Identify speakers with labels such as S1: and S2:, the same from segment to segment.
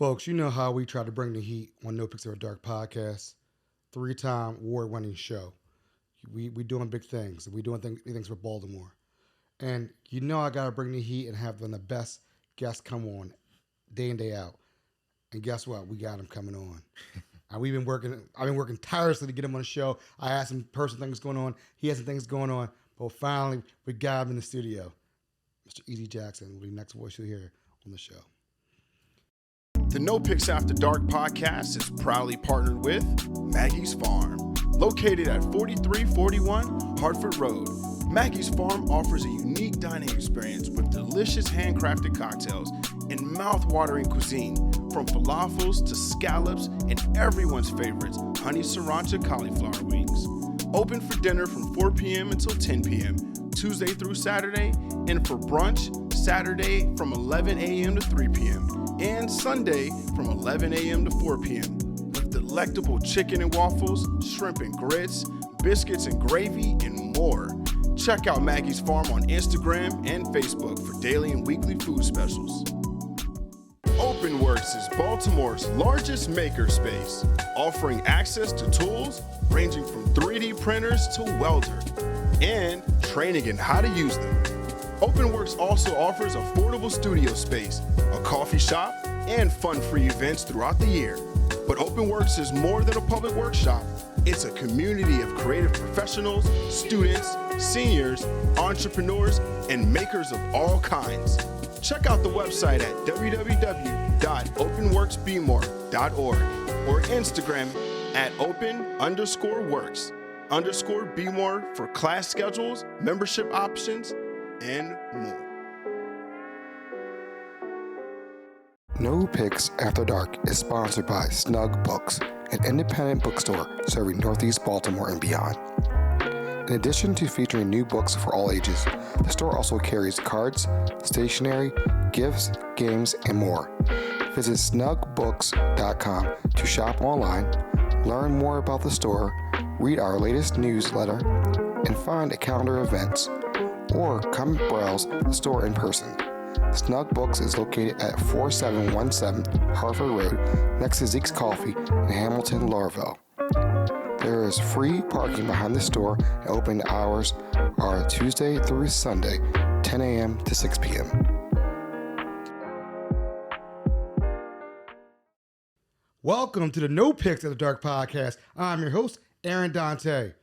S1: Folks, you know how we try to bring the heat on NoPixAfterDark podcast. 3-time award-winning show. We doing big things. We doing things for Baltimore. And you know I got to bring the heat and have one of the best guests come on day in, day out. And guess what? We got him coming on. And I've been working tirelessly to get him on the show. I had some personal things going on. He has some things going on. But finally, we got him in the studio. Mr. Eze Jackson will be the next voice you'll hear on the show.
S2: The NoPixAfterDark podcast is proudly partnered with Maggie's Farm. Located at 4341 Hartford Road, Maggie's Farm offers a unique dining experience with delicious handcrafted cocktails and mouth-watering cuisine, from falafels to scallops and everyone's favorites, honey sriracha cauliflower wings. Open for dinner from 4 p.m. until 10 p.m., Tuesday through Saturday, and for brunch, Saturday from 11 a.m. to 3 p.m., and Sunday from 11 a.m. to 4 p.m. with delectable chicken and waffles, shrimp and grits, biscuits and gravy, and more. Check out Maggie's Farm on Instagram and Facebook for daily and weekly food specials. OpenWorks is Baltimore's largest makerspace, offering access to tools ranging from 3D printers to welder, and training in how to use them. OpenWorks also offers affordable studio space, a coffee shop, and fun-free events throughout the year. But OpenWorks is more than a public workshop. It's a community of creative professionals, students, seniors, entrepreneurs, and makers of all kinds. Check out the website at www.openworksbmore.org or Instagram at open_works_bmore for class schedules, membership options, and more.
S3: No Picks After Dark is sponsored by Snug Books, an independent bookstore serving Northeast Baltimore and beyond. In addition to featuring new books for all ages, the store also carries cards, stationery, gifts, games, and more. Visit snugbooks.com to shop online, learn more about the store, read our latest newsletter, and find a calendar of events, or come browse the store in person. Snug Books is located at 4717 Hartford Road, next to Zeke's Coffee in Hamilton, Laurelville. There is free parking behind the store, and open hours are Tuesday through Sunday, 10 a.m. to 6 p.m.
S1: Welcome to the No Picks After Dark podcast. I'm your host, Aaron Dante.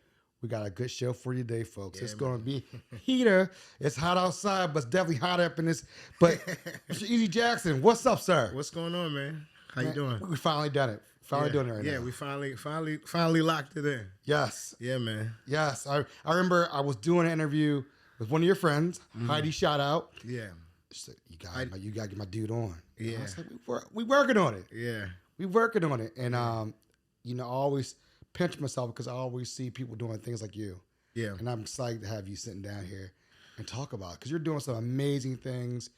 S1: We got a good show for you today, folks. It's going to be heater. It's hot outside, but it's definitely hot up in this. But Mr. Eze Jackson, what's up, sir?
S4: What's going on, man? How you doing?
S1: We finally done it. Doing it right now.
S4: Yeah, we finally locked it in.
S1: Yes.
S4: Yeah, man.
S1: Yes. I remember I was doing an interview with one of your friends, Heidi. Shout out.
S4: Yeah.
S1: She said, you got to get my dude on.
S4: Yeah.
S1: And I was like, we working on it.
S4: Yeah.
S1: We working on it. And I always pinch myself because I always see people doing things like you.
S4: Yeah.
S1: And I'm excited to have you sitting down here and talk about it because you're doing some amazing things.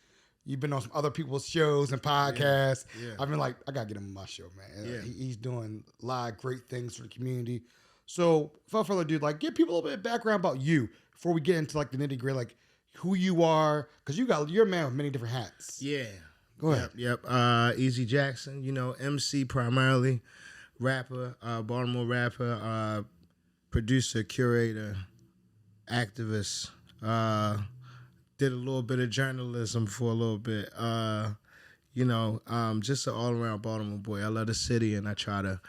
S1: You've been on some other people's shows and podcasts.
S4: Yeah.
S1: I've been like, I got to get him on my show, man.
S4: Yeah.
S1: He's doing a lot of great things for the community. So without further ado, like, give people a little bit of background about you before we get into like the nitty gritty, like who you are, because you're a man with many different hats.
S4: Yeah.
S1: Go ahead.
S4: Yep. Eze Jackson, Emcee primarily, rapper, Baltimore rapper, producer, curator, activist, did a little bit of journalism for a little bit, just an all-around Baltimore boy. I love the city, and I try to,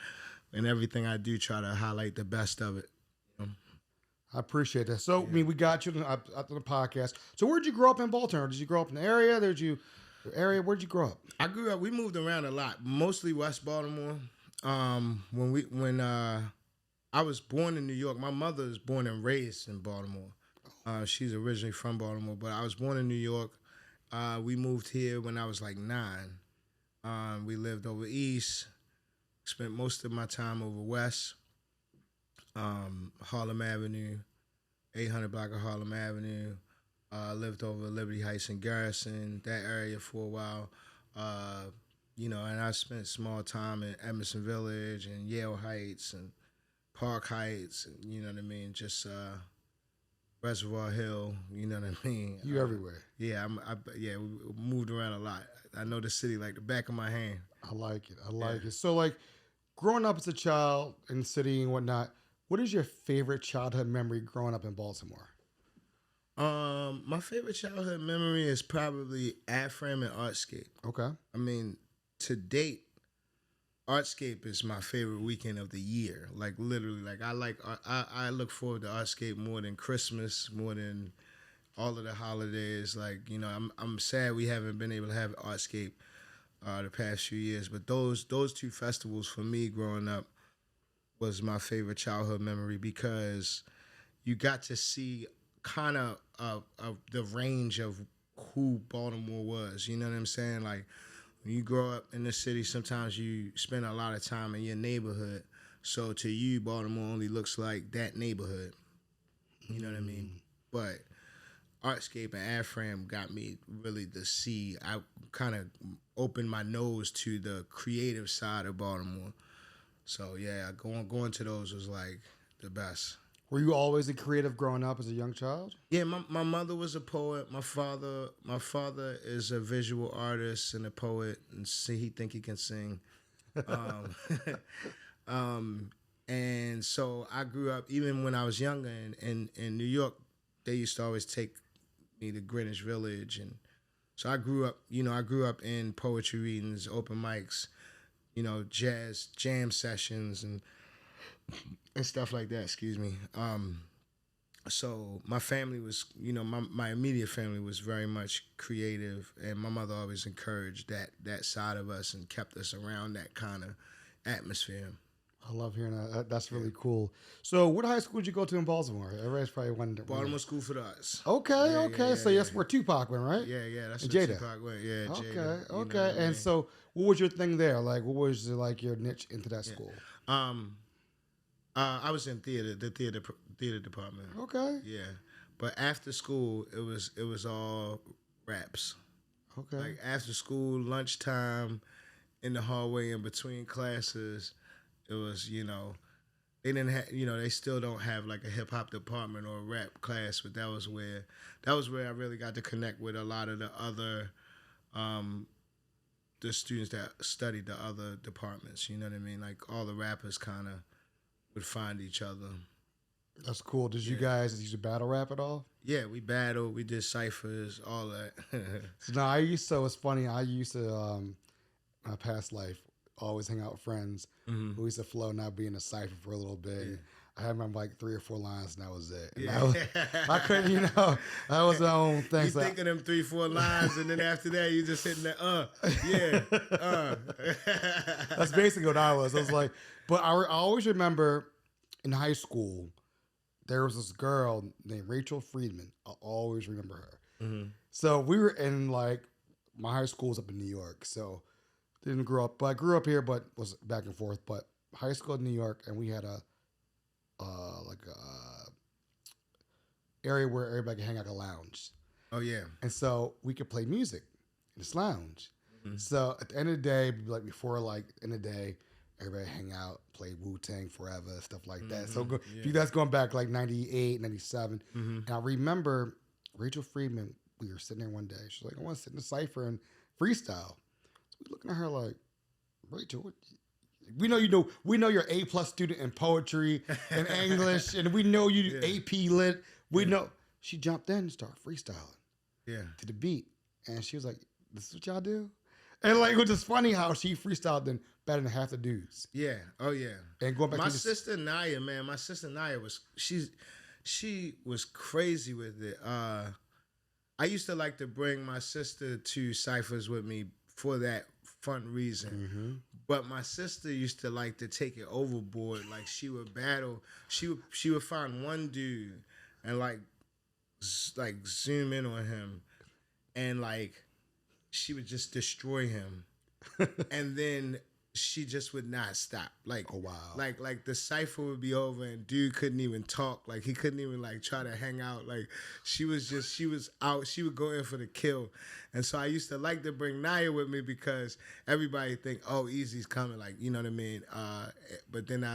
S4: in everything I do, try to highlight the best of it.
S1: I appreciate that. So, we got you after the podcast. So where'd you grow up in Baltimore? Did you grow up in the area? Where'd you grow up?
S4: We moved around a lot, mostly West Baltimore. When I was born in New York, my mother was born and raised in Baltimore. She's originally from Baltimore, but I was born in New York. We moved here when I was like 9. We lived over east, spent most of my time over west, Harlem Avenue, 800 block of Harlem Avenue. Lived over Liberty Heights and Garrison, that area for a while. And I spent small time in Emerson Village and Yale Heights and Park Heights, and you know what I mean, just Reservoir Hill. You know what I mean?
S1: You everywhere.
S4: Yeah, we moved around a lot. I know the city like the back of my hand.
S1: I like it. I like it. So, like, growing up as a child in the city and whatnot, what is your favorite childhood memory growing up in Baltimore?
S4: My favorite childhood memory is probably Acclaim and Artscape.
S1: Okay.
S4: I mean, to date, Artscape is my favorite weekend of the year. Like literally, like I look forward to Artscape more than Christmas, more than all of the holidays. Like, you know, I'm sad we haven't been able to have Artscape the past few years. But those two festivals for me growing up was my favorite childhood memory because you got to see kind of the range of who Baltimore was. You know what I'm saying? Like, when you grow up in the city, sometimes you spend a lot of time in your neighborhood. So to you, Baltimore only looks like that neighborhood. You know what I mean? But Artscape and Acclaim got me really to see. I kind of opened my nose to the creative side of Baltimore. So yeah, going to those was like the best.
S1: Were you always a creative growing up as a young child?
S4: Yeah, my mother was a poet. My father is a visual artist and a poet, and he think he can sing. And so I grew up, even when I was younger in New York, they used to always take me to Greenwich Village, and so I grew up in poetry readings, open mics, you know, jazz jam sessions, and stuff like that. Excuse me. So my family was, you know, my immediate family was very much creative, and my mother always encouraged that side of us and kept us around that kind of atmosphere.
S1: I love hearing that. That's really cool. So, what high school did you go to in Baltimore? Everybody's probably wondering.
S4: Baltimore School for the Arts.
S1: Okay. So that's where Tupac went, right?
S4: Yeah, that's
S1: and
S4: where
S1: Jada.
S4: Tupac went. Yeah,
S1: Okay,
S4: Jada. You know
S1: okay.
S4: what I mean?
S1: And so, what was your thing there? Like, what was like your niche into that school?
S4: I was in the theater department.
S1: Okay.
S4: Yeah, but after school, it was all raps.
S1: Okay.
S4: Like after school, lunchtime, in the hallway, in between classes, it was, you know, they didn't have, you know, they still don't have like a hip hop department or a rap class, but that was where I really got to connect with a lot of the other, the students that studied the other departments. You know what I mean? Like all the rappers kind of would find each other.
S1: That's cool. Did you guys use to battle rap at all?
S4: Yeah, we battled. We did ciphers, all that.
S1: So no, it's funny. I used to, my past life, always hang out with friends who used to flow, not be in a cipher for a little bit.
S4: Yeah.
S1: I had like 3 or 4 lines, and that was it. And
S4: Yeah.
S1: I couldn't, you know, that was my own thing.
S4: You think of them 3-4 lines, and then after that, you just hitting that,
S1: That's basically what I was. I was like, but I always remember in high school, there was this girl named Rachel Friedman. I always remember her.
S4: Mm-hmm.
S1: So we were in like, my high school was up in New York. So didn't grow up, but I grew up here, but was back and forth. But high school in New York, and we had a area where everybody could hang out, a lounge.
S4: Oh yeah.
S1: And so we could play music in this lounge.
S4: Mm-hmm.
S1: So at the end of the day, like before, like in the day, everybody hang out, play Wu-Tang Forever, stuff like that. So that's going back like 98, 97.
S4: Mm-hmm.
S1: And I remember Rachel Friedman, we were sitting there one day. She's like, I want to sit in the cypher and freestyle. So we looking at her like, Rachel, we know you're A+ student in poetry and English, and we know you AP lit. We know. She jumped in and started freestyling.
S4: Yeah.
S1: To the beat. And she was like, this is what y'all do? And like, it was just funny how she freestyled then better than half the dudes.
S4: Yeah. Oh yeah.
S1: And going back
S4: my
S1: to
S4: sister Naya, man, she was crazy with it. I used to like to bring my sister to ciphers with me for that fun reason.
S1: Mm-hmm.
S4: But my sister used to like to take it overboard. Like she would battle. She would find one dude and like zoom in on him, and like she would just destroy him, and then she just would not stop. Like,
S1: oh wow.
S4: Like the cipher would be over and dude couldn't even talk. Like he couldn't even like try to hang out. Like she was out. She would go in for the kill. And so I used to like to bring Naya with me because everybody think, oh, Easy's coming. Like, you know what I mean? But then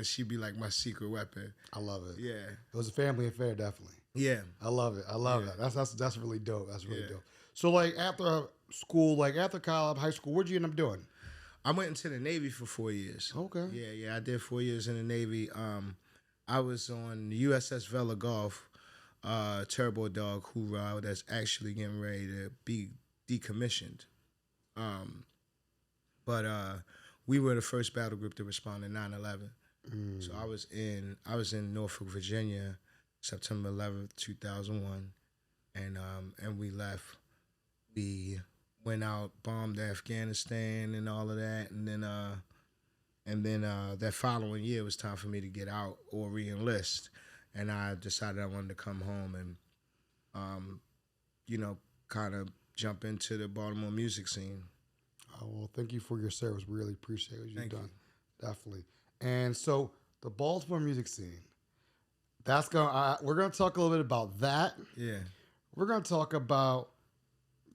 S4: she'd be like my secret weapon.
S1: I love it.
S4: Yeah.
S1: It was a family affair, definitely.
S4: Yeah.
S1: I love it. I love it. That's really dope. That's really dope. So like after school, like after college, high school, what'd you end up doing?
S4: I went into the Navy for 4 years.
S1: Okay.
S4: Yeah. I did 4 years in the Navy. I was on the USS Vela Gulf, Turbo Dog Hoorah, that's actually getting ready to be decommissioned. But we were the first battle group to respond to 9/11. So I was in Norfolk, Virginia, September 11th, 2001, and we left. We went out, bombed Afghanistan and all of that, and then that following year it was time for me to get out or re-enlist, and I decided I wanted to come home and, kind of jump into the Baltimore music scene.
S1: Oh, well, thank you for your service. We really appreciate what you've done. Definitely. And so the Baltimore music scene, we're gonna talk a little bit about that.
S4: Yeah.
S1: We're gonna talk about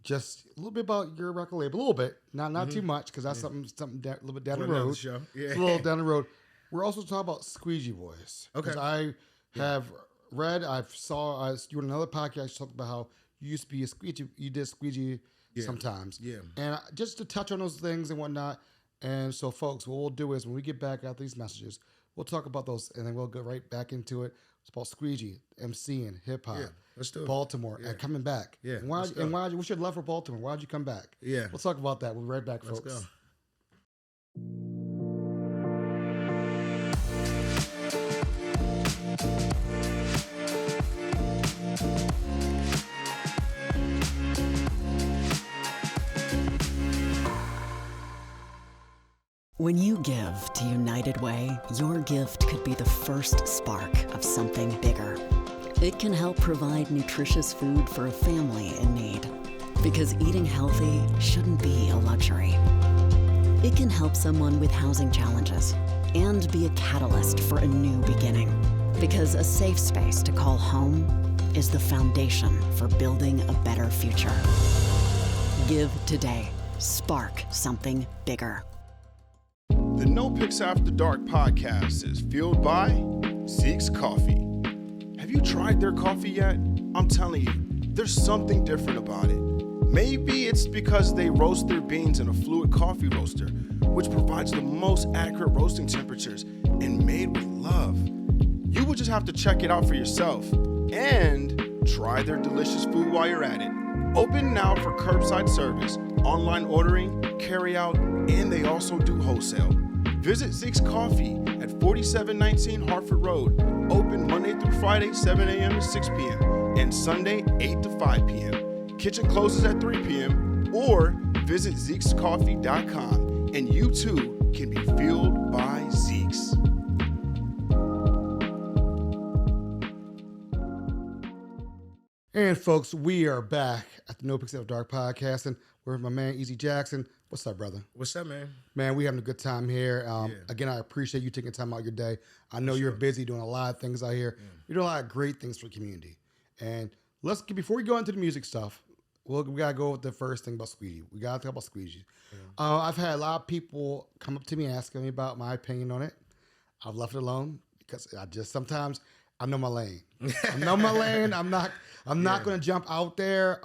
S1: just a little bit about your record label, a little bit, not too much, because that's something a little bit down the road.
S4: Show. Yeah.
S1: It's a little down the road. We're also talking about Squeegee Boys.
S4: Okay.
S1: Because I have read, you in another podcast, you talked about how you used to be a Squeegee, you did Squeegee sometimes.
S4: Yeah.
S1: And just to touch on those things and whatnot. And so, folks, what we'll do is when we get back after these messages, we'll talk about those, and then we'll go right back into it. It's about Squeegee, MCing, hip hop,
S4: let's do it.
S1: Baltimore, and coming back.
S4: Yeah,
S1: And what's your love for Baltimore? Why'd you come back?
S4: Yeah.
S1: We'll talk about that. We'll be right back, folks.
S4: Let's go.
S5: When you give to United Way, your gift could be the first spark of something bigger. It can help provide nutritious food for a family in need. Because eating healthy shouldn't be a luxury. It can help someone with housing challenges and be a catalyst for a new beginning. Because a safe space to call home is the foundation for building a better future. Give today. Spark something bigger.
S2: The NoPixAfterDark podcast is fueled by Zeke's Coffee. Have you tried their coffee yet? I'm telling you, there's something different about it. Maybe it's because they roast their beans in a fluid coffee roaster, which provides the most accurate roasting temperatures and made with love. You will just have to check it out for yourself and try their delicious food while you're at it. Open now for curbside service, online ordering, carry out, and they also do wholesale. Visit Zeke's Coffee at 4719 Hartford Road. Open Monday through Friday, 7 a.m. to 6 p.m. and Sunday, 8 to 5 p.m. Kitchen closes at 3 p.m. or visit Zeke'sCoffee.com and you too can be fueled by Zeke's.
S1: And folks, we are back at the NoPixAfterDark podcast, and we're with my man Eze Jackson. What's up, brother?
S4: What's up, man?
S1: Man, we having a good time here. Again, I appreciate you taking time out of your day. I know you're busy doing a lot of things out here. You're doing a lot of great things for the community. And before we go into the music stuff, we gotta go with the first thing about Squeegee. We gotta talk about Squeegee. I've had a lot of people come up to me asking me about my opinion on it. I've left it alone because sometimes I know my lane. I know my lane. I'm not going to jump out there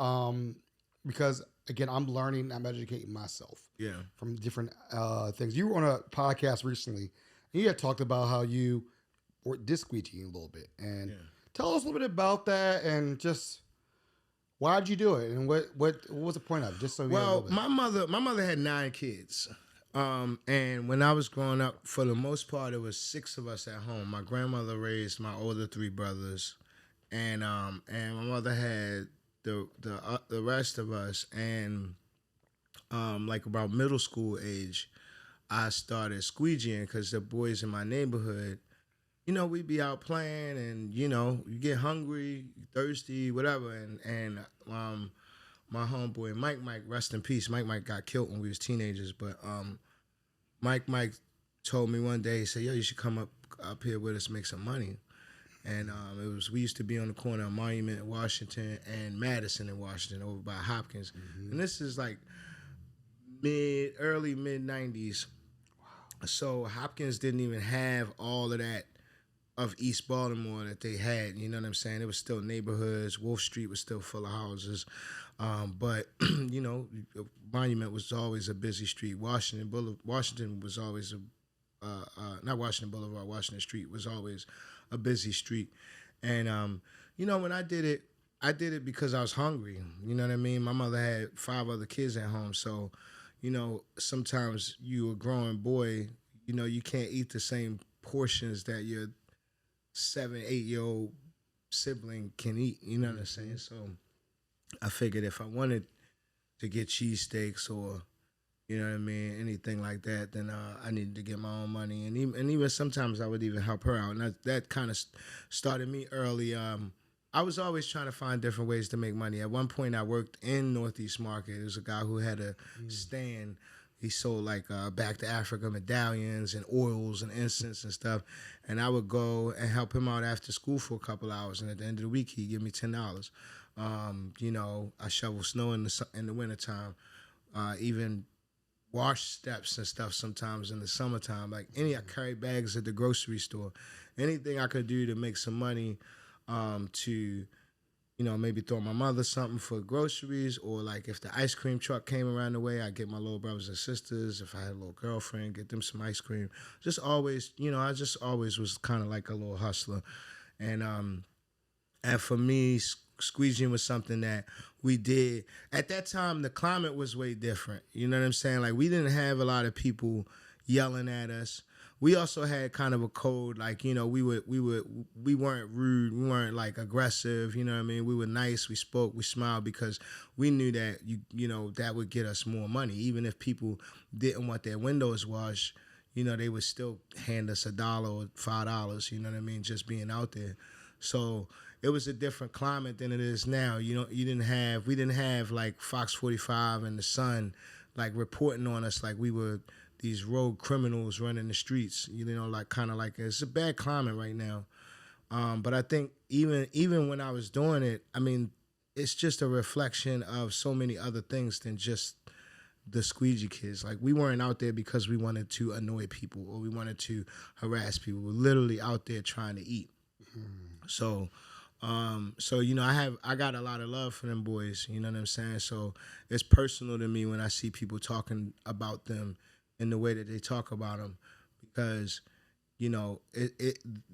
S1: because, again, I'm learning. I'm educating myself from different things. You were on a podcast recently, and you had talked about how you were disc-squeegeeing a little bit. And tell us a little bit about that and just why did you do it and what was the point of it? Just so
S4: my mother had 9 kids. And when I was growing up, for the most part, it was 6 of us at home. My grandmother raised my older 3 brothers, and my mother had the rest of us. And like about middle school age, I started squeegeeing because the boys in my neighborhood, we'd be out playing, and you get hungry, thirsty, whatever, and my homeboy Mike, rest in peace. Mike got killed when we was teenagers, but Mike told me one day, he said, "Yo, you should come up here with us, make some money." And we used to be on the corner of Monument in Washington and Madison in Washington, over by Hopkins. And this is like early mid 90s. Wow. So Hopkins didn't even have all of that of East Baltimore that they had. You know what I'm saying? It was still neighborhoods. Wolf Street was still full of houses. But, you know, Monument was always a busy street. Washington was always not Washington Boulevard, Washington Street was always a busy street. And, you know, when I did it because I was hungry. You know what I mean? My mother had 5 other kids at home. So, you know, sometimes you a growing boy, you know, you can't eat the same portions that your 7, 8-year-old sibling can eat. You know what I'm saying? So I figured if I wanted to get cheesesteaks or, you know what I mean, anything like that, then I needed to get my own money. And even sometimes I would even help her out. And that kind of started me early. I was always trying to find different ways to make money. At one point, I worked in Northeast Market. There was a guy who had a stand. He sold like Back to Africa medallions and oils and incense and stuff. And I would go and help him out after school for a couple hours. And at the end of the week, he'd give me $10. You know, I shovel snow in the wintertime. Even wash steps and stuff sometimes in the summertime. Like I carry bags at the grocery store. Anything I could do to make some money to, you know, maybe throw my mother something for groceries, or like if the ice cream truck came around the way, I'd get my little brothers and sisters. If I had a little girlfriend, get them some ice cream. Just always, you know, I just always was kind of like a little hustler. And for me, squeegeeing was something that we did. At that time, the climate was way different. You know what I'm saying? Like, we didn't have a lot of people yelling at us. We also had kind of a code, like, you know, we weren't rude, we weren't like aggressive, you know what I mean? We were nice, we spoke, we smiled, because we knew that you know, that would get us more money. Even if people didn't want their windows washed, you know, they would still hand us $1 or $5, you know what I mean, just being out there. So it was a different climate than it is now. You know, we didn't have like Fox 45 and The Sun like reporting on us like we were these rogue criminals running the streets. You know, like kind of like, it's a bad climate right now. But I think even when I was doing it, I mean, it's just a reflection of so many other things than just the squeegee kids. Like, we weren't out there because we wanted to annoy people or we wanted to harass people. We're literally out there trying to eat. So you know, I got a lot of love for them boys, you know what I'm saying? So it's personal to me when I see people talking about them in the way that they talk about them, because, you know,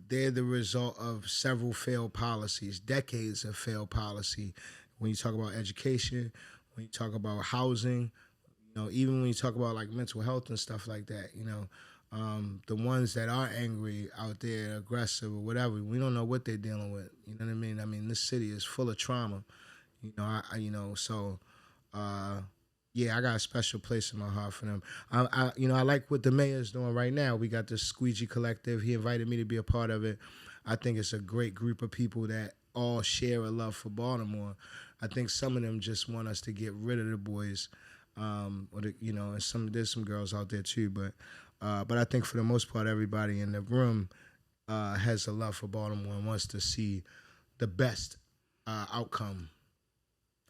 S4: they're the result of several failed policies, decades of failed policy. When you talk about education, when you talk about housing, you know, even when you talk about like mental health and stuff like that, you know, the ones that are angry out there, aggressive or whatever, we don't know what they're dealing with. You know what I mean? I mean, this city is full of trauma. You know, yeah, I got a special place in my heart for them. I like what the mayor's doing right now. We got the Squeegee Collective. He invited me to be a part of it. I think it's a great group of people that all share a love for Baltimore. I think some of them just want us to get rid of the boys, you know, and there's some girls out there too, but I think for the most part, everybody in the room has a love for Baltimore and wants to see the best outcome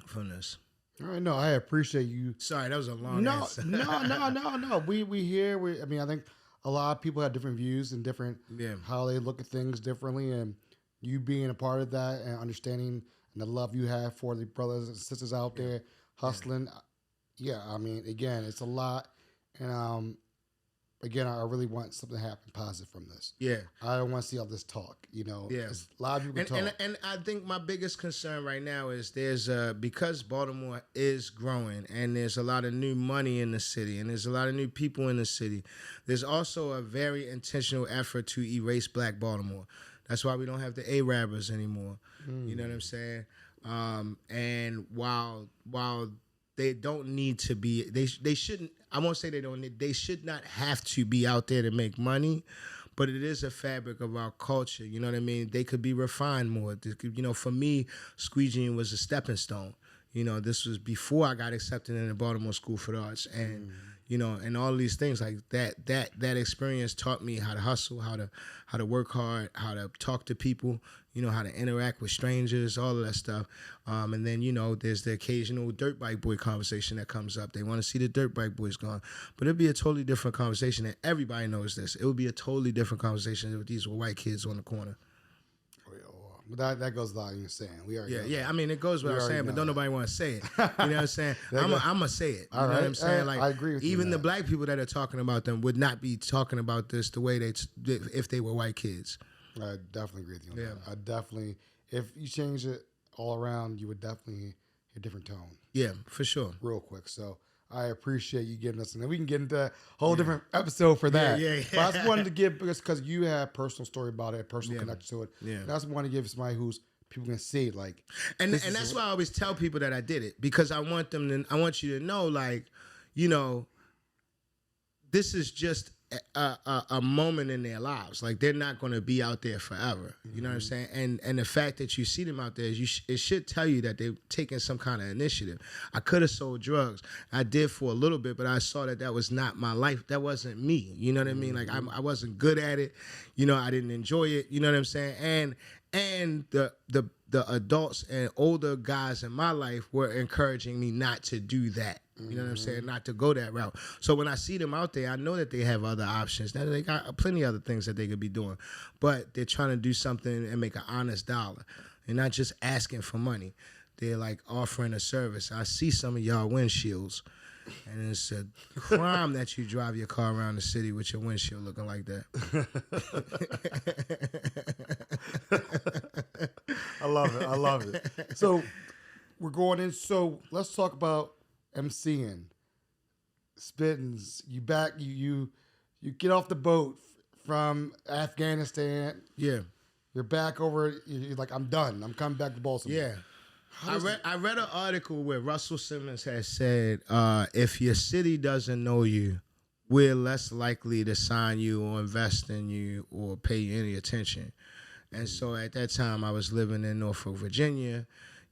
S4: from this.
S1: All right, no, I appreciate you.
S4: Sorry, that was a long answer.
S1: No. We hear. I mean, I think a lot of people have different views and different how they look at things differently, and you being a part of that and understanding and the love you have for the brothers and sisters out there hustling. Yeah, I mean, again, it's a lot, and again, I really want something to happen positive from this.
S4: Yeah.
S1: I don't want to see all this talk, you know.
S4: Yeah.
S1: A lot of people talk.
S4: And I think my biggest concern right now is because Baltimore is growing and there's a lot of new money in the city and there's a lot of new people in the city, there's also a very intentional effort to erase Black Baltimore. That's why we don't have the Arabers anymore. You know what I'm saying? And while they don't need to be, they shouldn't, I won't say they don't need, they should not have to be out there to make money, but it is a fabric of our culture. You know what I mean? They could be refined more. You know, for me, squeegeeing was a stepping stone. You know, this was before I got accepted in the Baltimore School for the Arts. And, and all these things like that experience taught me how to hustle, how to work hard, how to talk to people, how to interact with strangers, all of that stuff. And then, there's the occasional dirt bike boy conversation that comes up. They want to see the dirt bike boys gone. But it'd be a totally different conversation, and everybody knows this. It would be a totally different conversation if these were white kids on the corner.
S1: But that goes without you saying. We already know
S4: Yeah.
S1: that.
S4: I mean, it goes without saying, but don't nobody want to say it. You know what I'm saying? I'm going to say it. You know what I'm saying? Like,
S1: I agree with you.
S4: Even the black people that are talking about them would not be talking about this the way if they were white kids.
S1: I definitely agree with you on that. I definitely, if you change it all around, you would definitely hear a different tone.
S4: Yeah, for sure.
S1: Real quick. So I appreciate you giving us, and then we can get into a whole different episode for that.
S4: Yeah.
S1: But I just wanted to give, because you have a personal story about it, personal connection to it.
S4: Yeah.
S1: And I just want to give somebody who's people can see, like,
S4: and that's why I always tell people that I did it, because I want you to know, like, this is just a moment in their lives. Like, they're not going to be out there forever. You know what I'm saying? And the fact that you see them out there, it should tell you that they're taking some kind of initiative. I could have sold drugs. I did for a little bit, but I saw that was not my life. That wasn't me. You know what I mean? Like, I wasn't good at it. I didn't enjoy it. You know what I'm saying? And the adults and older guys in my life were encouraging me not to do that. You know what I'm saying? Not to go that route. So when I see them out there, I know that they have other options. Now they got plenty of other things that they could be doing, but they're trying to do something and make an honest dollar. They're not just asking for money. They're like offering a service. I see some of y'all windshields, and it's a crime that you drive your car around the city with your windshield looking like that.
S1: I love it. So we're going in. So let's talk about MCing, spittings. You back. You get off the boat from Afghanistan.
S4: Yeah.
S1: You're back over. You're like, I'm done. I'm coming back to Baltimore.
S4: Yeah. I read an article where Russell Simmons has said, if your city doesn't know you, we're less likely to sign you or invest in you or pay you any attention. And so at that time, I was living in Norfolk, Virginia.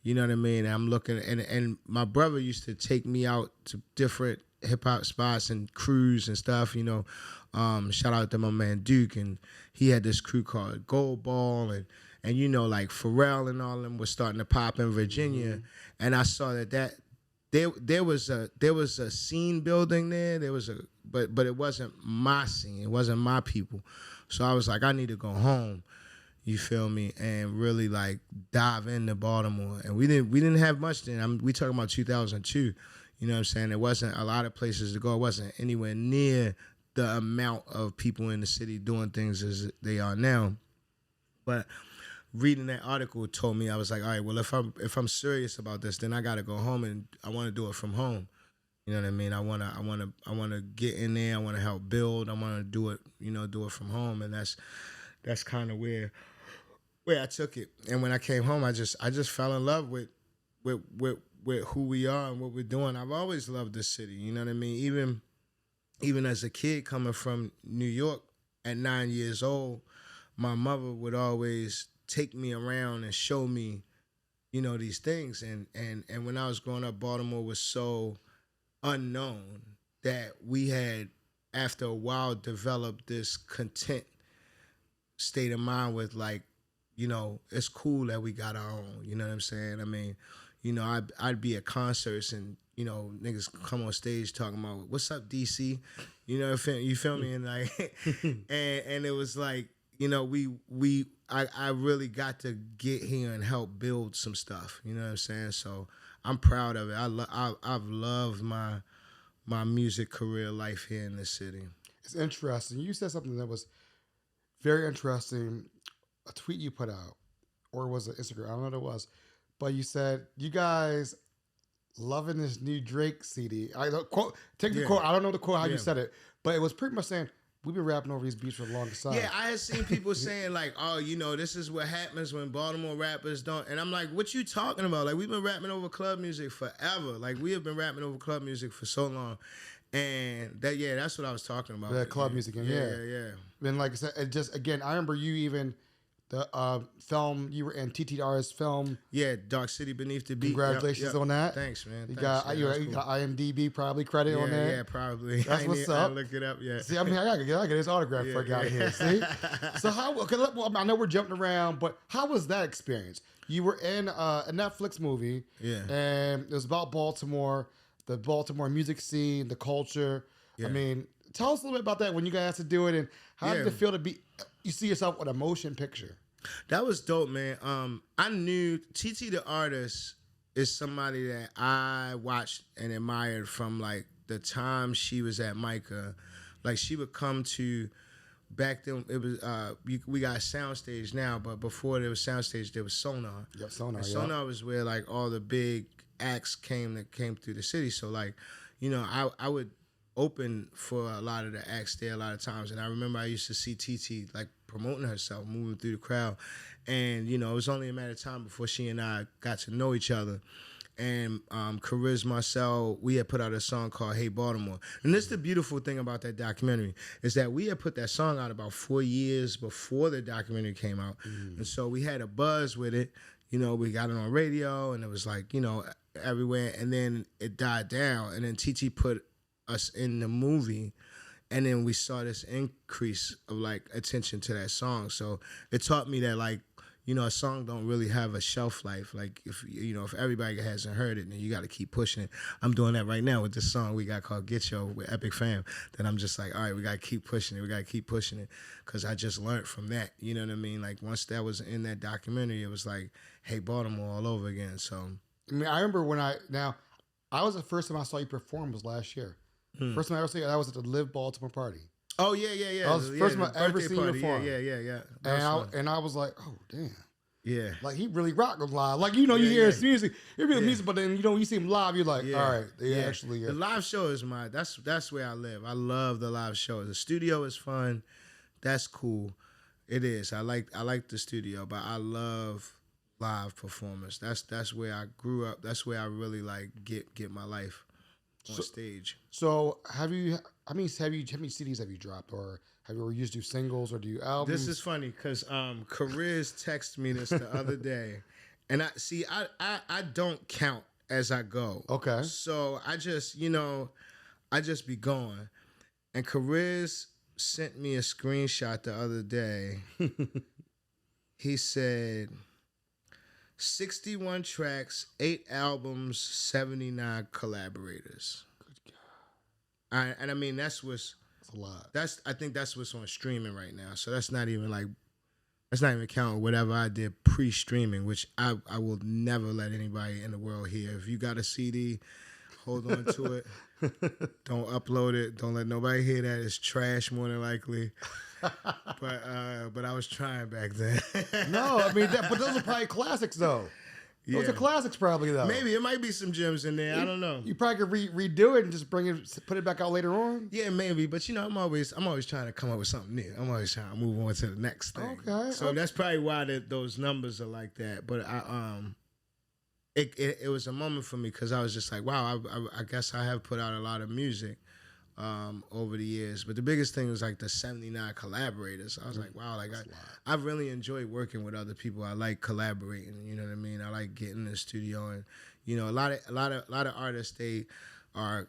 S4: You know what I mean? I'm looking, and my brother used to take me out to different hip hop spots and crews and stuff. Shout out to my man Duke, and he had this crew called Gold Ball, and like Pharrell and all of them was starting to pop in Virginia, and I saw that there was a scene building there. There was but it wasn't my scene. It wasn't my people. So I was like, I need to go home. You feel me? And really like dive into Baltimore. And we didn't have much then. We talking about 2002. You know what I'm saying? There wasn't a lot of places to go. It wasn't anywhere near the amount of people in the city doing things as they are now. But reading that article told me, I was like, all right, well, if I'm serious about this, then I got to go home, and I want to do it from home. You know what I mean? I want to get in there. I want to help build. I want to do it from home. And that's kind of where I took it. And when I came home, I just fell in love with who we are and what we're doing. I've always loved this city. You know what I mean? Even as a kid coming from New York at 9 years old, my mother would always take me around and show me, these things. And when I was growing up, Baltimore was so unknown that we had, after a while, developed this content state of mind with, like, it's cool that we got our own. You know what I'm saying? I mean, I'd be at concerts and, niggas come on stage talking about, what's up, DC? You feel me? And like, and it was like, I really got to get here and help build some stuff. You know what I'm saying? So I'm proud of it. I've loved my music career life here in this city.
S1: It's interesting. You said something that was very interesting. A tweet you put out, or was it Instagram? I don't know what it was, but you said you guys loving this new Drake CD. I don't quote. Take the quote. I don't know the quote how you said it, but it was pretty much saying we've been rapping over these beats for the longest time.
S4: Yeah, I had seen people saying like, oh, this is what happens when Baltimore rappers don't. And I'm like, what you talking about? Like, we've been rapping over club music forever. Like, we have been rapping over club music for so long. And that's what I was talking about.
S1: That club music, yeah.
S4: And like
S1: I said, it just, again, I remember you even the film you were in, TTR's film.
S4: Yeah, Dark City Beneath the Beat.
S1: Congratulations on that.
S4: Thanks, man.
S1: You
S4: Thanks.
S1: got
S4: Yeah,
S1: you got IMDb probably credit on that.
S4: Yeah, probably.
S1: That's what's up.
S4: I look it up. Yeah.
S1: See, I mean, I gotta get his autograph before I got here. See, so how? Well, I know we're jumping around, but how was that experience? You were in a Netflix movie, and it was about Baltimore, the Baltimore music scene, the culture. Yeah. I mean, tell us a little bit about that when you guys had to do it, and how did it feel to be? You see yourself with a motion picture.
S4: That was dope, man. I knew TT the artist is somebody that I watched and admired from like the time she was at Micah. Like she would come to, back then it was we got soundstage now, but before there was soundstage there was Sonar.
S1: Yeah, Sonar.
S4: And Sonar was where like all the big acts came through the city. So like, you know, I would open for a lot of the acts there a lot of times, and I remember I used to see TT like promoting herself, moving through the crowd, and you know it was only a matter of time before she and I got to know each other. And Chariz Marcel, we had put out a song called Hey Baltimore. And this is the beautiful thing about that documentary, is that we had put that song out about 4 years before the documentary came out. And so we had a buzz with it. You know, we got it on radio and it was like, you know, everywhere. And then it died down. And then TT put us in the movie. And then we saw this increase of like attention to that song. So it taught me that like, you know, a song don't really have a shelf life. Like if you know, if everybody hasn't heard it, then you got to keep pushing it. I'm doing that right now with this song we got called Get Yo with Epic Fam. That I'm just like, all right, we got to keep pushing it. We got to keep pushing it, because I just learned from that. You know what I mean? Like once that was in that documentary, it was like, hey, Baltimore all over again. So
S1: I mean, I remember when I was the first time I saw you perform was last year. First time I ever saw you, I was at the Live Baltimore party.
S4: Oh yeah.
S1: That was the first time I ever seen you perform.
S4: Yeah.
S1: And I was like, oh damn.
S4: Yeah.
S1: Like he really rocked him live. Like, you know, you hear his music, music, but then you know you see him live, you're like, all right, they actually.
S4: The live show is that's where I live. I love the live show. The studio is fun. That's cool. It is. I like the studio, but I love live performance. That's where I grew up. That's where I really like get my life on stage.
S1: So how many CDs have you dropped, or have you ever used to do singles or do you albums?
S4: This is funny because Chariz texted me this the other day, and I don't count as I go.
S1: Okay.
S4: So I just be going, and Chariz sent me a screenshot the other day. He said 61 tracks, 8 albums, 79 collaborators. Good God. And I mean, that's a lot. I think that's what's on streaming right now. So that's not even counting whatever I did pre-streaming, which I will never let anybody in the world hear. If you got a CD, hold on to it. Don't upload it. Don't let nobody hear that. It's trash more than likely. But I was trying back then.
S1: No, I mean, but those are probably classics though. Those are classics probably though.
S4: Maybe it might be some gems in there. I don't know.
S1: You probably could redo it and just put it back out later on.
S4: Yeah, maybe. But you know, I'm always trying to come up with something new. I'm always trying to move on to the next thing.
S1: Okay.
S4: So that's probably why those numbers are like that. But it was a moment for me because I was just like, wow, I guess I have put out a lot of music over the years. But the biggest thing was like the 79 collaborators. I was like, wow, like I really enjoy working with other people. I like collaborating, you know what I mean? I like getting in the studio, and you know, a lot of artists, they are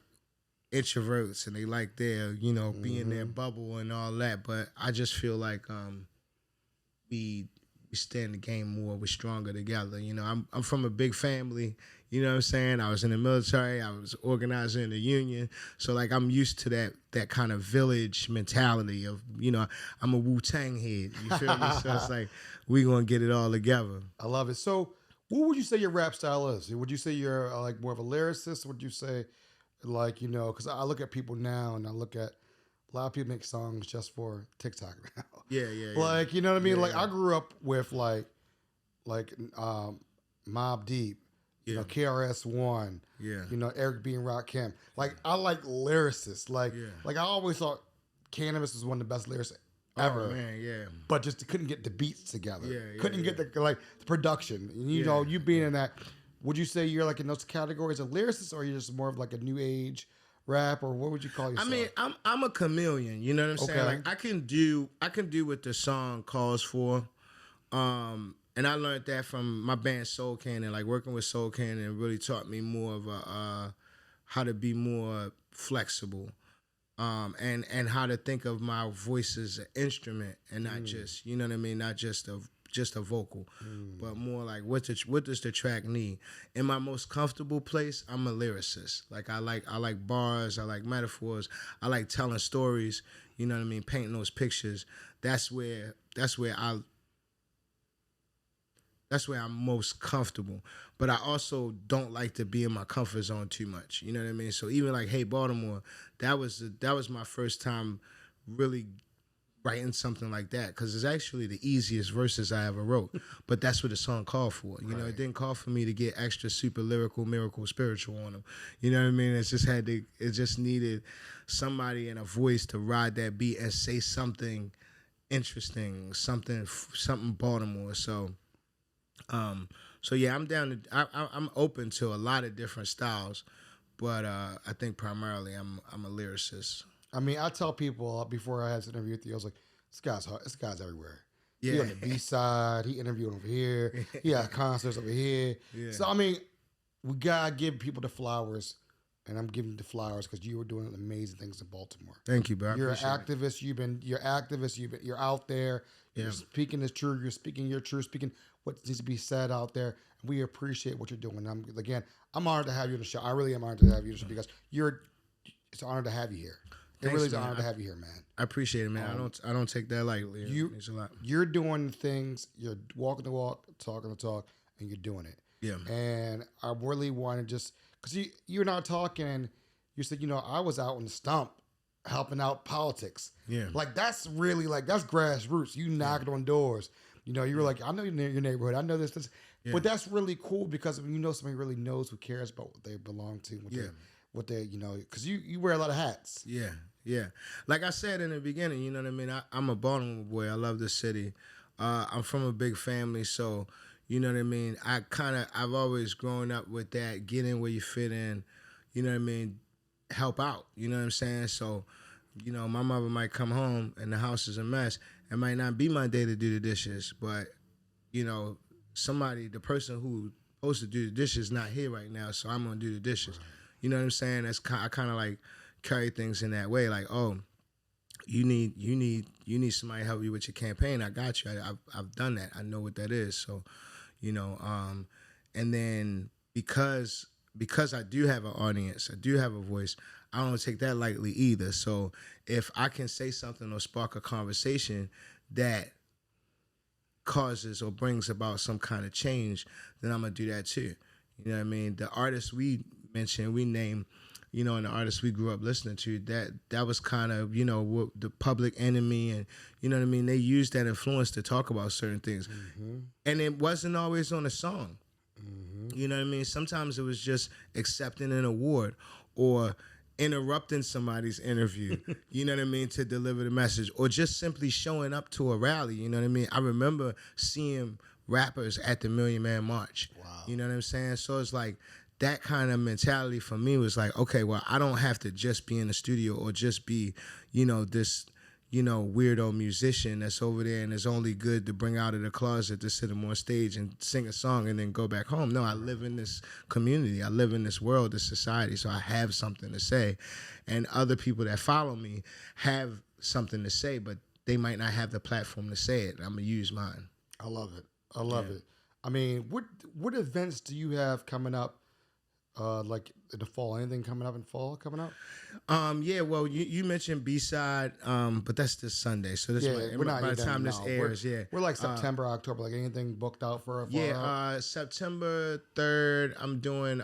S4: introverts and they like their, you know, be in their bubble and all that. But I just feel like we stay in the game more. We're stronger together. You know, I'm from a big family. You know what I'm saying? I was in the military. I was organizing the union. So, like, I'm used to that kind of village mentality of, you know, I'm a Wu-Tang head. You feel me? So it's like, we going to get it all together.
S1: I love it. So, what would you say your rap style is? Would you say you're, like, more of a lyricist? Would you say, like, you know, because I look at people now and I look at a lot of people make songs just for TikTok now.
S4: Yeah.
S1: Like, you know what I mean? Like, I grew up with, like Mobb Deep. You know, KRS-One. Yeah. You know, Eric B. and Rakim. Like, I like lyricists. Like I always thought Cannabis was one of the best lyricists ever.
S4: Oh, man, yeah.
S1: But just couldn't get the beats together. Couldn't get the production. And, you know, you being in that, would you say you're like in those categories of lyricists, or you're just more of like a new age rap, or what would you call yourself?
S4: I mean, I'm a chameleon. You know what I'm saying? Like I can do what the song calls for. And I learned that from my band Soul Cannon. Like working with Soul Cannon really taught me more of how to be more flexible, and how to think of my voice as an instrument and not just, you know what I mean, not just a vocal, but more like what does the track need. In my most comfortable place, I'm a lyricist. Like I like bars, I like metaphors, I like telling stories. You know what I mean, painting those pictures. That's where I'm most comfortable. But I also don't like to be in my comfort zone too much. You know what I mean? So even like Hey Baltimore, that was my first time really writing something like that, because it's actually the easiest verses I ever wrote. But that's what the song called for. You know, it didn't call for me to get extra super lyrical, miracle, spiritual on them. You know what I mean? It just needed somebody in a voice to ride that beat and say something interesting, something Baltimore. So yeah, I'm down to. I'm open to a lot of different styles, but I think primarily I'm a lyricist.
S1: I mean, I tell people before I had this interview with you, I was like, this guy's everywhere.
S4: Yeah.
S1: He on the B side, he interviewing over here, he had concerts over here.
S4: Yeah.
S1: So I mean, we gotta give people the flowers, and I'm giving you the flowers because you were doing amazing things in Baltimore.
S4: Thank you, bro.
S1: You're an activist. You're out there.
S4: Yeah.
S1: You're speaking the truth. You're speaking your truth. Speaking what needs to be said out there. We appreciate what you're doing. I'm honored to have you on the show. I really am honored to have you on the show because it's an honor to have you here. It really is an honor to have you here, man.
S4: I appreciate it, man. I don't take that lightly. It's a lot.
S1: You're doing things. You're walking the walk, talking the talk, and you're doing it.
S4: Yeah.
S1: And I really want to just because you're not talking. And you said, I was out on the stump helping out politics.
S4: Yeah.
S1: Like that's really that's grassroots. You knocked on doors. You were like, I know your neighborhood. I know this. Yeah. But that's really cool because somebody really knows who cares about what they belong to. What they because you wear a lot of hats.
S4: Yeah. Yeah. Like I said in the beginning, you know what I mean? I'm a Baltimore boy. I love the city. I'm from a big family, so you know what I mean? I've always grown up with that, get in where you fit in, you know what I mean? Help out, you know what I'm saying? So, my mother might come home and the house is a mess. It might not be my day to do the dishes, but, the person who's supposed to do the dishes is not here right now, so I'm going to do the dishes. You know what I'm saying? I kind of like carry things in that way, like, oh, you need somebody to help you with your campaign. I got you. I've done that. I know what that is. So, and then because I do have an audience, I do have a voice, I don't take that lightly either. So if I can say something or spark a conversation that causes or brings about some kind of change, then I'm gonna do that too. You know what I mean? The artists we mentioned, we named, and the artists we grew up listening to, that was kind of, the Public Enemy, and you know what I mean? They used that influence to talk about certain things. Mm-hmm. And it wasn't always on a song. Mm-hmm. You know what I mean? Sometimes it was just accepting an award or interrupting somebody's interview, you know what I mean, to deliver the message, or just simply showing up to a rally, you know what I mean? I remember seeing rappers at the Million Man March. Wow. You know what I'm saying? So it's like, that kind of mentality for me was like, okay, well, I don't have to just be in the studio or just be, this, weirdo musician that's over there and is only good to bring out of the closet to sit him on stage and sing a song and then go back home. No, I live in this community. I live in this world, this society, so I have something to say. And other people that follow me have something to say, but they might not have the platform to say it. I'm going to use mine.
S1: I love it. I love it. I mean, what events do you have coming up? Like in the fall, anything coming up in fall coming up?
S4: Yeah, well, you mentioned B-side, but that's this Sunday. So this
S1: we're not
S4: by the time this airs,
S1: we're like September, October, like anything booked out for a fall?
S4: Yeah, September 3rd, I'm doing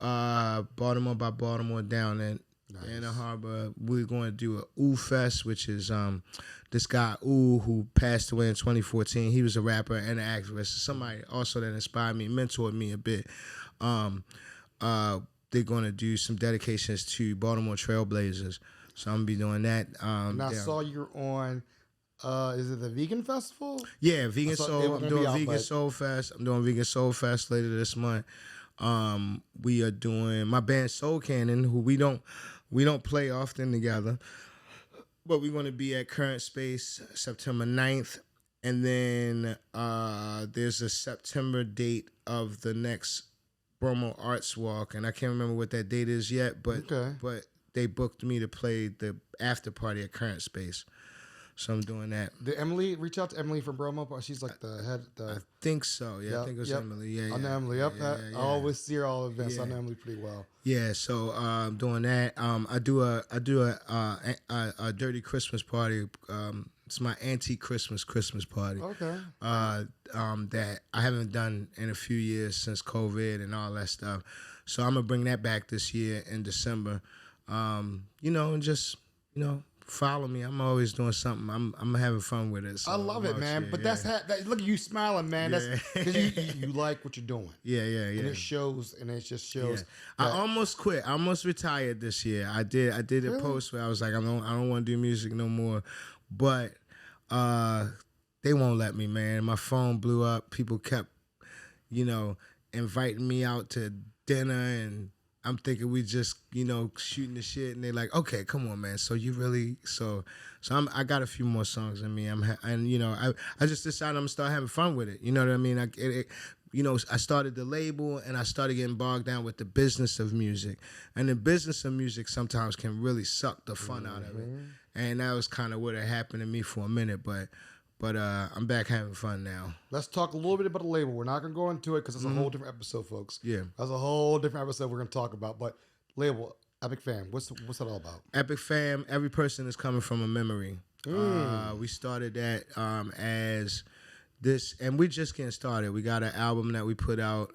S4: Baltimore by Baltimore down in Ann Harbor. We're going to do a Ooh Fest, which is this guy Ooh, who passed away in 2014. He was a rapper and an activist. Somebody also that inspired me, mentored me a bit. They're going to do some dedications to Baltimore Trailblazers. So I'm going to be doing that.
S1: And I saw you're on, is it the Vegan Festival?
S4: Yeah, Vegan Soul. I'm doing Vegan Soul Fest. I'm doing Vegan Soul Fest later this month. We are doing my band Soul Cannon, who we don't play often together, but we're going to be at Current Space September 9th. And then there's a September date of the next Bromo Arts Walk, and I can't remember what that date is yet, but they booked me to play the after party at Current Space. So I'm doing that.
S1: Did Emily reach out to Emily from Bromo? She's like the head.
S4: I think so. Yeah, I think it was Emily. Yeah,
S1: I know Emily.
S4: Yeah,
S1: I always see her all events. I know Emily pretty well.
S4: Yeah, so I'm doing that. I do a dirty Christmas party. It's my anti-Christmas party.
S1: Okay.
S4: That I haven't done in a few years since COVID and all that stuff. So I'm gonna bring that back this year in December. And just follow me. I'm always doing something. I'm having fun with it. So
S1: I love it, man. But that's look at you smiling, man. That's because you like what you're doing.
S4: Yeah.
S1: And it shows, and it just shows.
S4: Yeah. I almost quit. I almost retired this year. I did a post where I was like, I don't want to do music no more. But they won't let me, man. My phone blew up. People kept, inviting me out to dinner, and I'm thinking we just, shooting the shit, and they're like, okay, come on, man. So you really, I got a few more songs in me. I just decided I'm gonna start having fun with it. You know what I mean? I started the label, and I started getting bogged down with the business of music, and the business of music sometimes can really suck the fun out of it. And that was kind of what had happened to me for a minute, but I'm back having fun now.
S1: Let's talk a little bit about the label. We're not going to go into it because it's a whole different episode, folks.
S4: Yeah.
S1: That's a whole different episode we're going to talk about. But label, Epic Fam, what's that all about?
S4: Epic Fam, every person is coming from a memory. We started that as this, and we're just getting started. We got an album that we put out,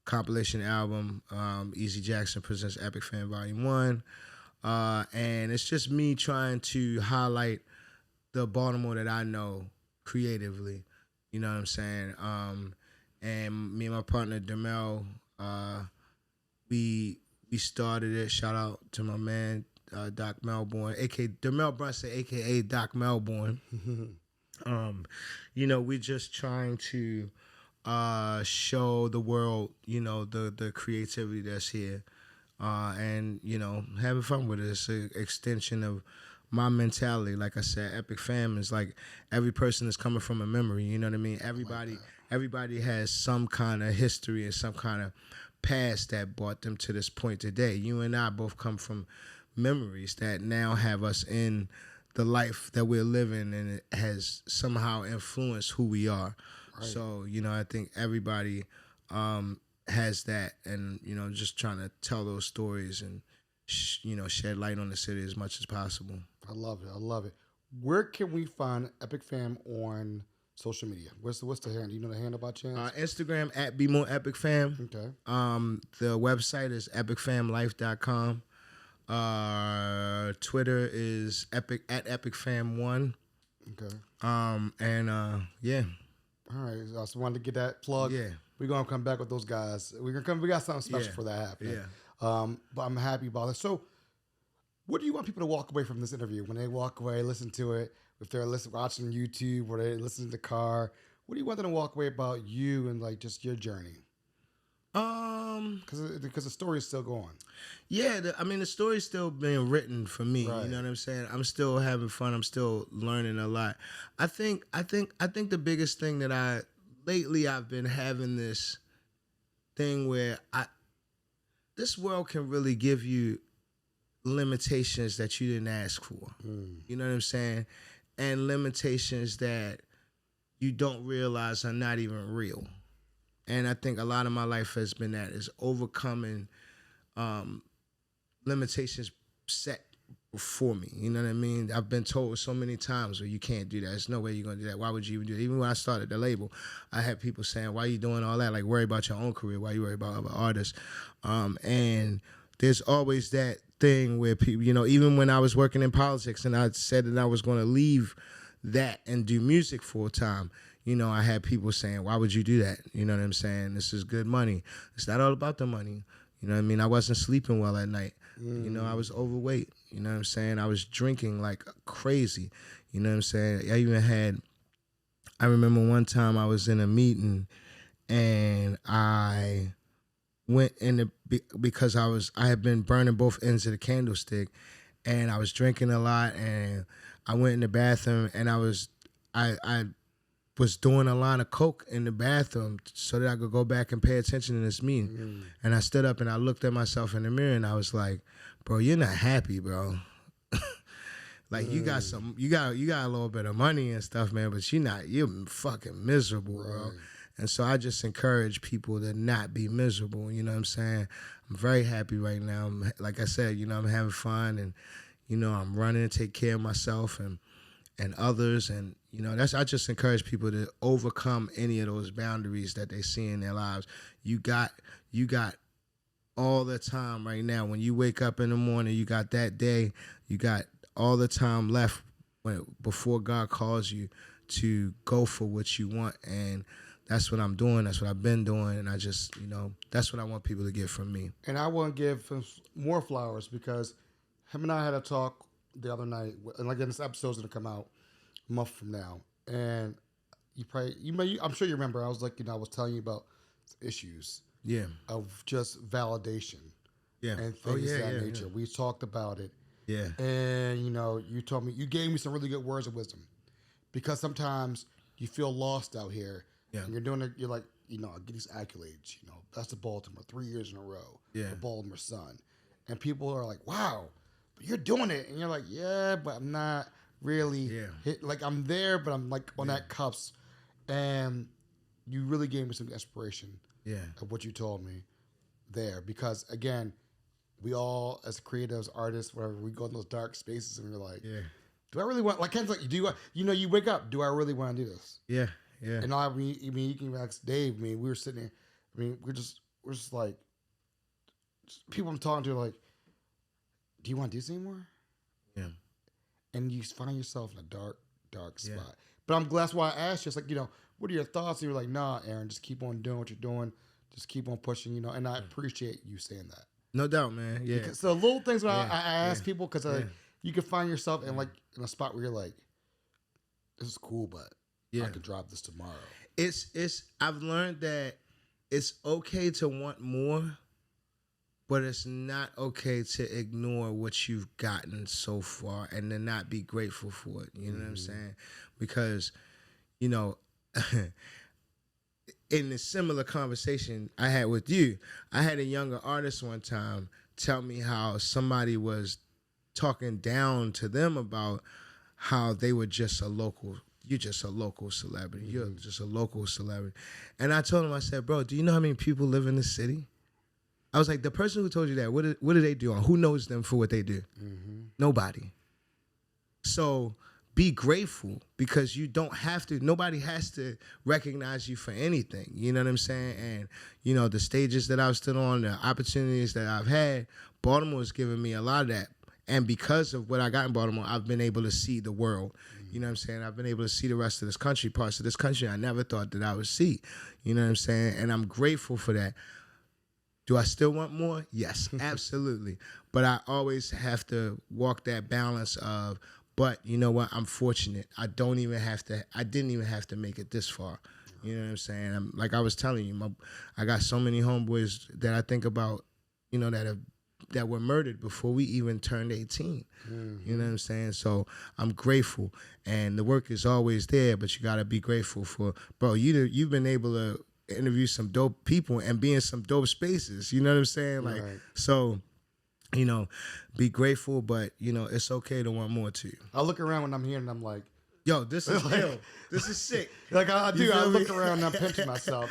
S4: compilation album, Eze Jackson Presents Epic Fam Volume 1. And it's just me trying to highlight the Baltimore that I know creatively, you know what I'm saying? And me and my partner Dermel, we started it. Shout out to my man Doc Melbourne, aka Dermel Brunson, aka Doc Melbourne. We're just trying to show the world, the creativity that's here, and having fun with it. It's an extension of my mentality. Like I said, Epic Fam is like every person is coming from a memory. You know what I mean? Everybody has some kind of history and some kind of past that brought them to this point today. You and I both come from memories that now have us in the life that we're living, and it has somehow influenced who we are. Right. So, I think everybody has that, and, just trying to tell those stories and, shed light on the city as much as possible.
S1: I love it. Where can we find Epic Fam on social media? What's the handle? Do you know the handle by chance?
S4: Instagram at @BeMoreEpicFam.
S1: Okay.
S4: The website is epicfamlife.com. Twitter is @EpicFam1.
S1: Okay.
S4: Yeah.
S1: All right. I just wanted to get that plug.
S4: Yeah.
S1: We're gonna come back with those guys. We got something special for that happening.
S4: Yeah.
S1: But I'm happy about it. So, what do you want people to walk away from this interview? When they walk away, listen to it. If they're watching YouTube or they listen to the car, what do you want them to walk away about you and like just your journey? Because the story is still going.
S4: Yeah, the story's still being written for me. Right. You know what I'm saying? I'm still having fun. I'm still learning a lot. I think the biggest thing that lately I've been having this thing where this world can really give you limitations that you didn't ask for. You know what I'm saying? And limitations that you don't realize are not even real. And I think a lot of my life has been that, is overcoming limitations set before me. You know what I mean? I've been told so many times, well, you can't do that. There's no way you're going to do that. Why would you even do that? Even when I started the label, I had people saying, why are you doing all that? Like, worry about your own career. Why you worry about other artists? And there's always that thing where people, even when I was working in politics and I said that I was going to leave that and do music full time, I had people saying, why would you do that? You know what I'm saying? This is good money. It's not all about the money. You know what I mean? I wasn't sleeping well at night. I was overweight. You know what I'm saying? I was drinking like crazy. You know what I'm saying? I remember one time I was in a meeting and I went in because I had been burning both ends of the candlestick, and I was drinking a lot, and I went in the bathroom and I was I was doing a line of coke in the bathroom so that I could go back and pay attention in this meeting. And I stood up and I looked at myself in the mirror and I was like, bro, you're not happy, bro. Like you got a little bit of money and stuff, man, but you're fucking miserable, bro. And so I just encourage people to not be miserable. You know what I'm saying? I'm very happy right now. Like I said, I'm having fun and, I'm running, take care of myself and others. And, I just encourage people to overcome any of those boundaries that they see in their lives. You got all the time right now. When you wake up in the morning, you got that day, you got all the time left before God calls you to go for what you want. And that's what I'm doing. That's what I've been doing. And I just, that's what I want people to get from me.
S1: And I want to give him more flowers because him and I had a talk the other night. And again, this episode's going to come out a month from now. And I'm sure you remember, I was like, I was telling you about issues.
S4: Yeah.
S1: Of just validation.
S4: Yeah.
S1: And things of that nature. We talked about it.
S4: Yeah.
S1: And, you told me, you gave me some really good words of wisdom. Because sometimes you feel lost out here. Yeah. And you're doing it, you're like, I get these accolades, that's the Baltimore 3 years in a row. Yeah. The Baltimore Sun. And people are like, wow, but you're doing it. And you're like, yeah, but I'm not really like I'm there, but I'm like on that cusp. And you really gave me some inspiration of what you told me there. Because again, we all as creatives, artists, whatever, we go in those dark spaces and we're like, do I really want, like Ken's like, you wake up, do I really want to do this? Yeah. Yeah. And I mean, you can ask Dave. We were sitting there. We're just like, people I'm talking to are like, do you want to do this anymore? Yeah. And you find yourself in a dark spot. But I'm glad that's why I asked you. It's like, what are your thoughts? And you're like, nah, Aaron, just keep on doing what you're doing. Just keep on pushing, and I appreciate you saying that.
S4: No doubt, man. Yeah.
S1: Because the little things that I ask people, because you can find yourself in a spot where you're like, this is cool, but I could drop this tomorrow.
S4: I've learned that it's okay to want more, but it's not okay to ignore what you've gotten so far and to not be grateful for it. You know what I'm saying? Because, in a similar conversation I had with you, I had a younger artist one time tell me how somebody was talking down to them about how they were just you're just a local celebrity. You're just a local celebrity. And I told him, I said, bro, do you know how many people live in this city? I was like, the person who told you that, what do they do? Who knows them for what they do? Nobody. So be grateful because you don't have to, nobody has to recognize you for anything. You know what I'm saying? And, the stages that I've stood on, the opportunities that I've had, Baltimore has given me a lot of that. And because of what I got in Baltimore, I've been able to see the world. You know what I'm saying? I've been able to see the rest of this country, parts of this country I never thought that I would see. You know what I'm saying? And I'm grateful for that. Do I still want more? Yes, absolutely. But I always have to walk that balance of, but you know what? I'm fortunate. I didn't even have to make it this far. You know what I'm saying? Like I was telling you, I got so many homeboys that I think about, that were murdered before we even turned 18. You know what I'm saying? So I'm grateful. And the work is always there, but you got to be grateful for, bro, you've been able to interview some dope people and be in some dope spaces. You know what I'm saying? Like, so, be grateful, but, it's okay to want more too.
S1: I look around when I'm here and I'm like,
S4: yo, this is ill. This is sick.
S1: Like I do. I look around and I'm pinching myself,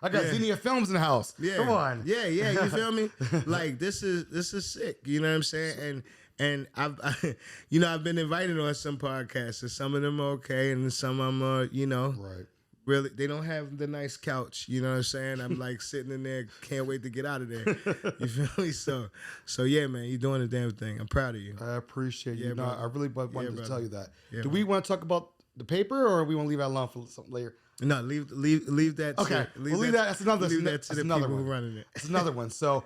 S1: I got Xenia Films in the house.
S4: Yeah.
S1: Come on.
S4: Yeah, you feel me? Like this is sick. You know what I'm saying? And I've been invited on some podcasts, and some of them are okay, and some of them are,
S1: right.
S4: Really, they don't have the nice couch. You know what I'm saying? I'm like sitting in there, can't wait to get out of there. You feel me? So yeah, man, you're doing the damn thing. I'm proud of you.
S1: I appreciate you.
S4: Yeah,
S1: I really wanted to tell you that.
S4: Yeah,
S1: do we want to talk about the paper, or we want to leave that alone for something later?
S4: No, leave that.
S1: Okay, leave that. That's another.
S4: Leave that to the
S1: people
S4: who are running it.
S1: It's another one. So,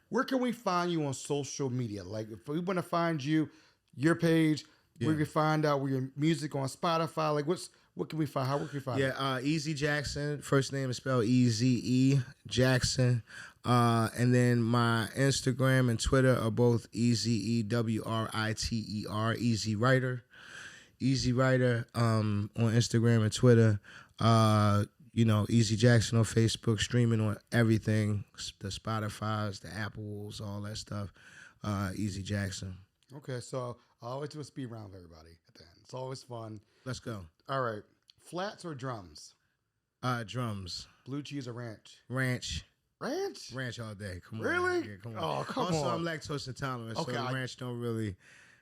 S1: where can we find you on social media? Like, if we want to find you, your page, we can find out where your music on Spotify. Like, what can we find? Where can we find?
S4: Yeah, Eze Jackson. First name is spelled Eze Jackson. And then my Instagram and Twitter are both Ezewriter, Ezewriter. Ezewriter on Instagram and Twitter. Eze Jackson on Facebook, streaming on everything, the Spotify's, the Apples, all that stuff. Eze Jackson.
S1: Okay, so I always do a speed round with everybody at the end. It's always fun.
S4: Let's go.
S1: All right. Flats or drums?
S4: Drums.
S1: Blue cheese or ranch?
S4: Ranch.
S1: Ranch?
S4: Ranch all day. Come on.
S1: Really?
S4: Yeah, come on.
S1: Oh, come
S4: also,
S1: on.
S4: I'm lactose intolerant,
S1: Okay,
S4: so ranch don't really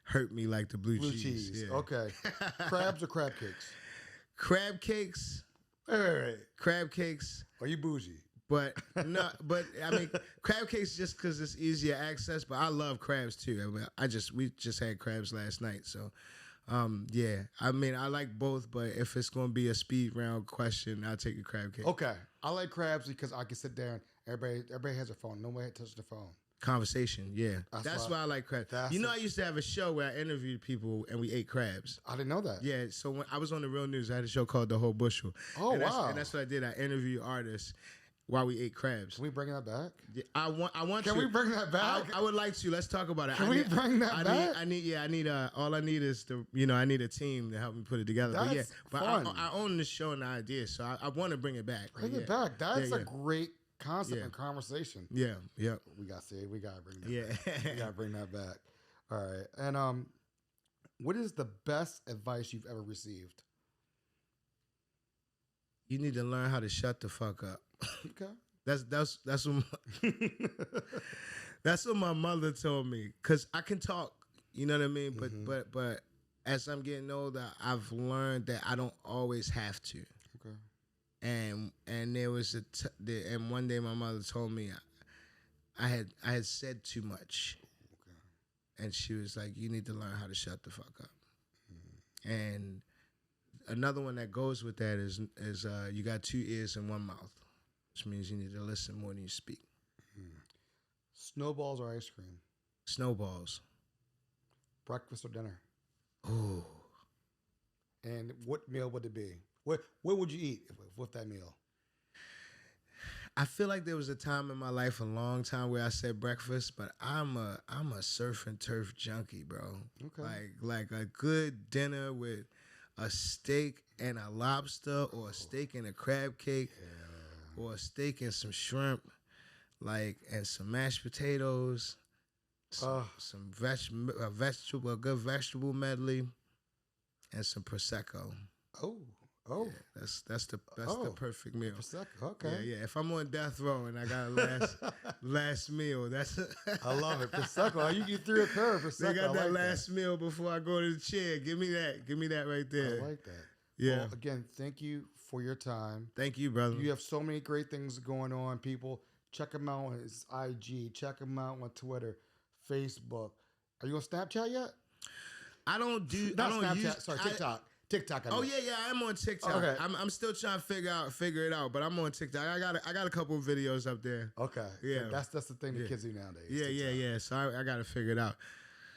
S4: hurt me like the blue cheese. Yeah.
S1: Okay. Crabs or crab cakes?
S4: Crab cakes.
S1: Hey.
S4: Crab cakes.
S1: Are you bougie?
S4: But no, but I mean, crab cakes just because it's easier access. But I love crabs too. I mean, we just had crabs last night, so yeah. I mean, I like both, but if it's gonna be a speed round question, I'll take a crab cake.
S1: Okay, I like crabs because I can sit there and everybody has their phone. Nobody touches their phone.
S4: Conversation, yeah. That's why I like crabs. I used to have a show where I interviewed people and we ate crabs.
S1: I didn't know that.
S4: Yeah, so when I was on the Real News, I had a show called The Whole Bushel.
S1: Oh, wow.
S4: And that's what I did. I interviewed artists while we ate crabs.
S1: Can we bring that back?
S4: Yeah, I want
S1: Can we bring that back?
S4: I would like to. Let's talk about it.
S1: Can we bring that back?
S4: I need all I need is I need a team to help me put it together.
S1: That's fun.
S4: I own the show and the idea, so I want to bring it back.
S1: Bring it back. That's a great concept and conversation.
S4: Yeah, yeah.
S1: We gotta bring that
S4: Yeah.
S1: back. We gotta bring that back. All right. And what is the best advice you've ever received?
S4: You need to learn how to shut the fuck up.
S1: Okay.
S4: That's what that's what my mother told me. Cause I can talk, you know what I mean. But as I'm getting older, I've learned that I don't always have to.
S1: Okay.
S4: And there was and one day my mother told me I had said too much. Okay. And she was like, "You need to learn how to shut the fuck up." And another one that goes with that is you got 2 ears and 1 mouth, which means you need to listen more than you speak.
S1: Snowballs or ice cream?
S4: Snowballs.
S1: Breakfast or dinner?
S4: Ooh.
S1: And what meal would it be? What would you eat with that meal?
S4: I feel like there was a time in my life, a long time, where I said breakfast, but I'm a surf and turf junkie, bro.
S1: Okay.
S4: Like a good dinner with a steak and a lobster, or a steak and a crab cake, or a steak and some shrimp, and some mashed potatoes, a good vegetable medley, and some prosecco.
S1: Oh.
S4: Yeah, that's the perfect meal.
S1: Prosecco. Okay.
S4: Yeah. If I'm on death row and I got a last meal, that's.
S1: I love it. Prosecco. You threw a curve. Prosecco.
S4: They got that last meal before I go to the chair. Give me that right there.
S1: I like that.
S4: Yeah.
S1: Well, again, thank you for your time.
S4: Thank you, brother.
S1: You have so many great things going on. People, check him out on his IG. Check him out on Twitter, Facebook. Are you on Snapchat yet?
S4: I don't do.
S1: Not
S4: I don't
S1: Snapchat.
S4: use,
S1: Sorry, TikTok. TikTok.
S4: Oh yeah, I'm on TikTok.
S1: Okay.
S4: I'm still trying to figure it out, but I'm on TikTok. I got a couple of videos up there.
S1: Okay.
S4: Yeah.
S1: That's the thing the kids do nowadays.
S4: Yeah. So I got to figure it out.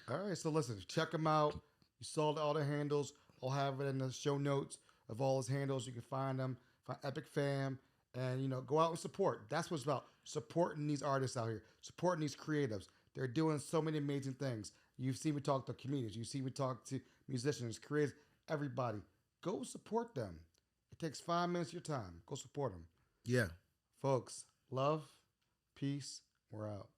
S1: All right. So listen, check him out. You saw all the handles. I'll have it in the show notes of all his handles. You can find them. Find Epic Fam, and go out and support. That's what it's about. Supporting these artists out here. Supporting these creatives. They're doing so many amazing things. You've seen me talk to comedians. You've seen me talk to musicians, creators, everybody. Go support them. It takes 5 minutes of your time. Go support them.
S4: Yeah.
S1: Folks, love, peace, we're out.